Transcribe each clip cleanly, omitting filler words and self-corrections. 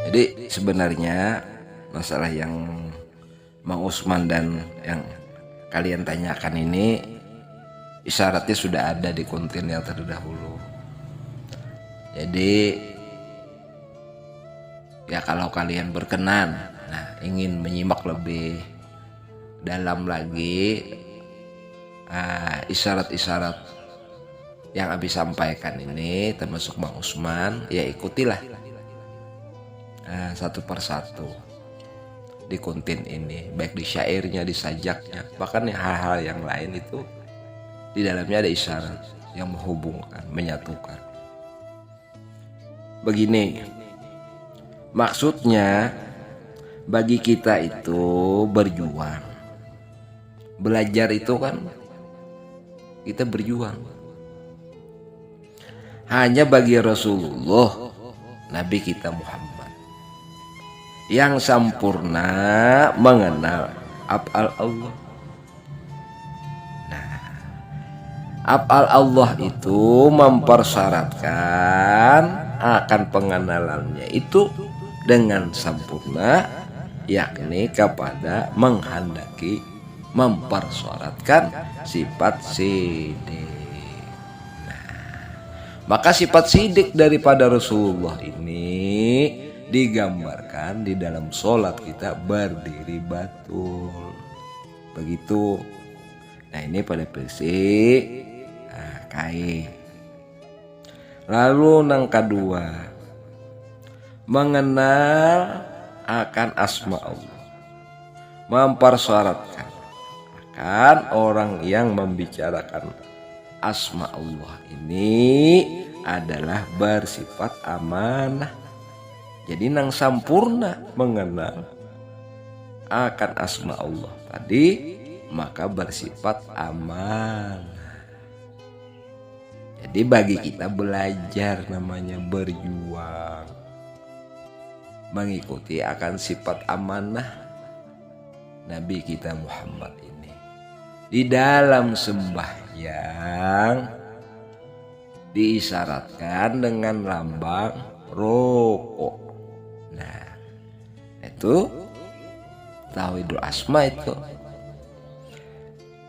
Jadi sebenarnya masalah yang Mang Usman dan yang kalian tanyakan ini isyaratnya sudah ada di konten yang terdahulu. Jadi ya kalau kalian berkenan, ingin menyimak lebih dalam lagi isyarat-isyarat yang Abi sampaikan ini termasuk Mang Usman, ya ikutilah satu persatu di konten ini, baik di syairnya, di sajaknya, bahkan hal-hal yang lain itu di dalamnya ada isyarat yang menghubungkan, menyatukan. Begini, maksudnya bagi kita itu berjuang, belajar itu kan kita berjuang. Hanya bagi Rasulullah, Nabi kita Muhammad, yang sempurna mengenal af'al Allah. Af'al Allah itu mempersyaratkan akan pengenalannya itu dengan sempurna, yakni kepada menghendaki mempersyaratkan sifat sidik. Maka sifat sidik daripada Rasulullah ini digambarkan di dalam sholat kita berdiri batul. Begitu. Nah ini pada prinsip kai. Lalu yang kedua, mengenal akan asma Allah, mempersyaratkan akan orang yang membicarakan asma Allah ini adalah bersifat amanah. Jadi nang sempurna mengenal akan asma Allah tadi, maka bersifat amanah. Jadi bagi kita belajar namanya berjuang, mengikuti akan sifat amanah Nabi kita Muhammad ini. Di dalam sembahyang diisyaratkan dengan lambang rokok. Nah, itu tauhidul asma itu.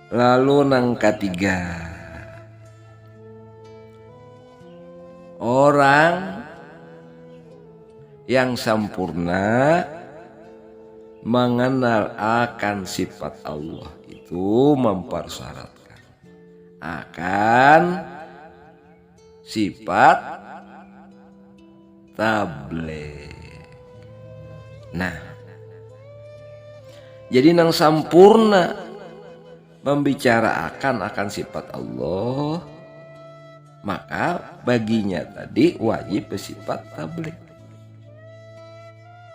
Lalu yang ketiga, orang yang sempurna mengenal akan sifat Allah itu mempersyaratkan akan sifat tabligh. Nah, jadi nang sempurna membicarakan akan sifat Allah, maka baginya tadi wajib bersifat tabligh.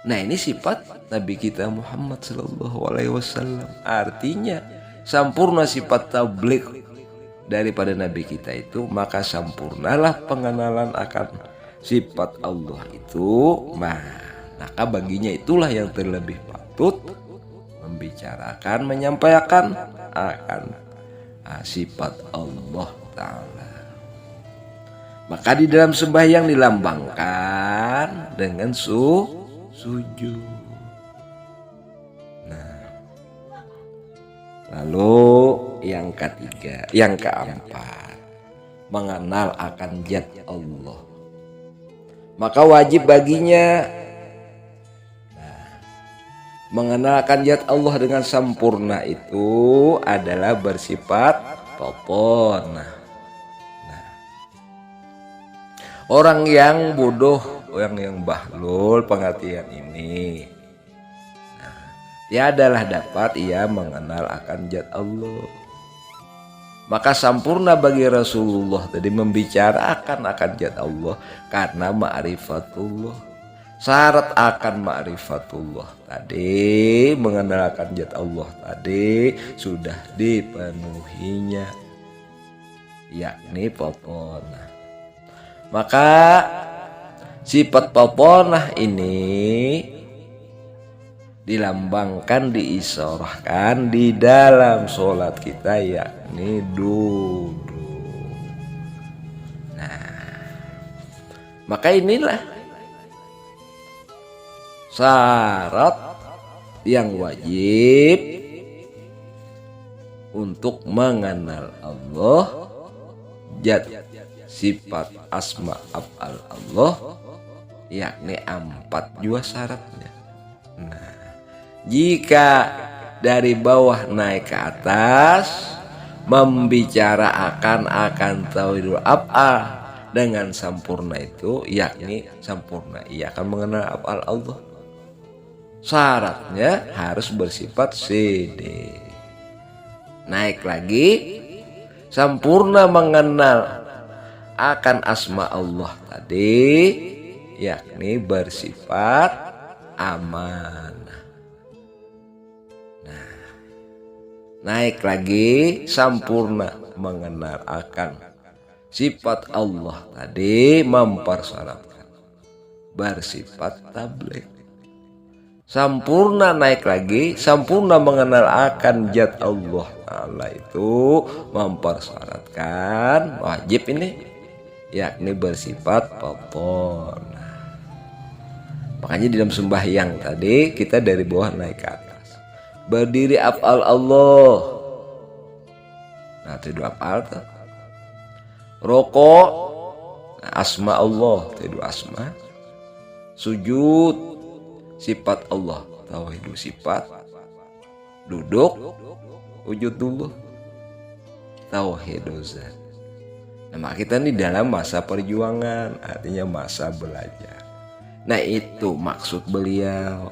Nah ini sifat Nabi kita Muhammad SAW. Artinya sempurna sifat tabligh daripada Nabi kita itu, maka sempurnalah pengenalan akan sifat Allah itu. Maka baginya itulah yang terlebih patut membicarakan, menyampaikan akan sifat Allah Ta'ala. Maka di dalam sembahyang dilambangkan dengan sujud. Nah, lalu yang ketiga, yang keempat, mengenal akan zat Allah. Maka wajib baginya mengenalkan zat Allah dengan sempurna itu adalah bersifat popon. Orang yang bodoh, orang yang bahlul pengertian ini, tiadalah dapat ia mengenal akan zat Allah. Maka sempurna bagi Rasulullah tadi membicarakan akan zat Allah karena ma'rifatullah. Syarat akan ma'rifatullah tadi, mengenalkan zat Allah tadi sudah dipenuhinya, yakni poponah. Maka sifat poponah ini dilambangkan, diisyarahkan di dalam sholat kita, yakni duduk. Nah, maka inilah syarat yang wajib untuk mengenal Allah, zat, sifat, asma, af'al Allah, yakni 4 juga syaratnya. Nah, jika dari bawah naik ke atas membicarakan akan tauhidul af'al dengan sempurna itu, yakni sempurna ia akan mengenal af'al Allah. Syaratnya harus bersifat sidik. Naik lagi, sempurna mengenal akan asma Allah tadi, yakni bersifat amanah. Nah, naik lagi, sempurna mengenal akan sifat Allah tadi, mempersyaratkan bersifat tabligh. Sempurna naik lagi, sempurna mengenal akan zat Allah Ta'ala itu mempersyaratkan wajib ini, yakni bersifat batin. Makanya di dalam sembahyang tadi kita dari bawah naik ke atas. Berdiri af'al Allah. Nah, itu dua af'al tuh. Rokok, nah, asma Allah, itu dua asma. Sujud, sifat Allah, tauhid sifat. Duduk, wujud dulu, tauhid zat. Nah, kita ini dalam masa perjuangan, artinya masa belajar. Nah, itu maksud beliau.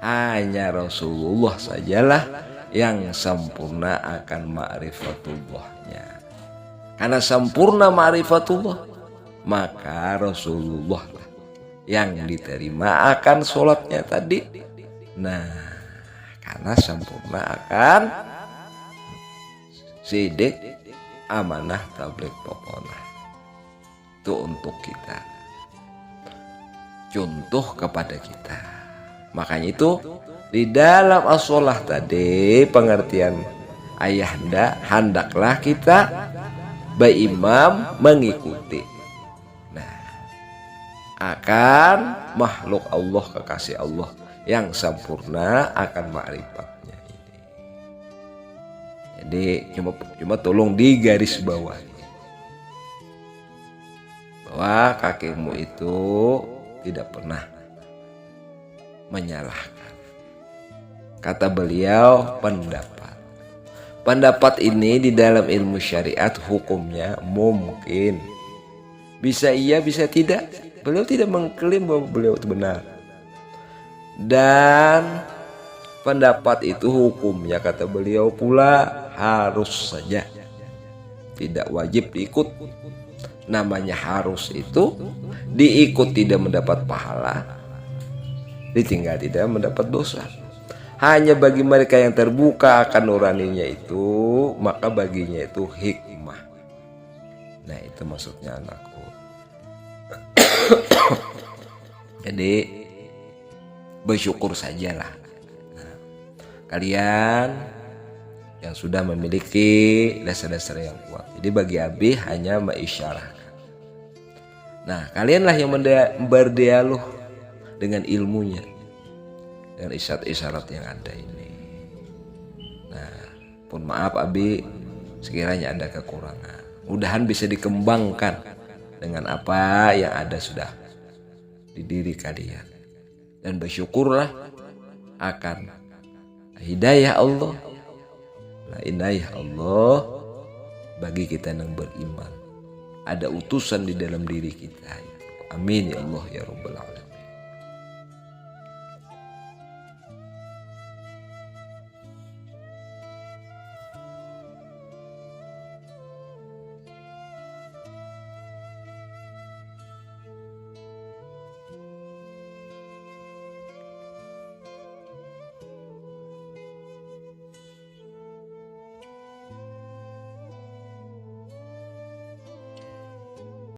Hanya Rasulullah sajalah yang sempurna akan ma'rifatullahnya. Karena sempurna ma'rifatullah, maka Rasulullah lah yang diterima akan sholatnya tadi. Nah, karena sempurna akan sidik, amanah, tabligh, pokonah. Itu untuk kita, contoh kepada kita. Makanya itu di dalam as-sholah tadi pengertian ayahanda, hendaklah kita beimam mengikuti akan makhluk Allah, kekasih Allah yang sempurna akan ma'rifatnya ini. Jadi cuma tolong digaris bawahi bahwa kakimu itu tidak pernah menyalahkan. Kata beliau pendapat ini di dalam ilmu syariat hukumnya mungkin, bisa iya bisa tidak. Beliau tidak mengklaim bahwa beliau itu benar. Dan pendapat itu hukumnya, kata beliau pula, harus saja, tidak wajib diikut. Namanya harus itu diikut tidak mendapat pahala, ditinggal tidak mendapat dosa. Hanya bagi mereka yang terbuka akan nuraninya itu, maka baginya itu hikmah. Nah, itu maksudnya anakku. Jadi bersyukur sajalah. Nah, kalian yang sudah memiliki dasar-dasar yang kuat. Jadi bagi Abi hanya mengisyarahkan. Nah, kalianlah yang berdialog dengan ilmunya, dengan isyarat-isyarat yang ada ini. Nah, pun maaf Abi sekiranya ada kekurangan. Mudahan bisa dikembangkan dengan apa yang ada sudah di diri kalian. Dan bersyukurlah akan hidayah Allah, inayah Allah bagi kita yang beriman. Ada utusan di dalam diri kita. Amin ya Allah ya Rabbal Alamin.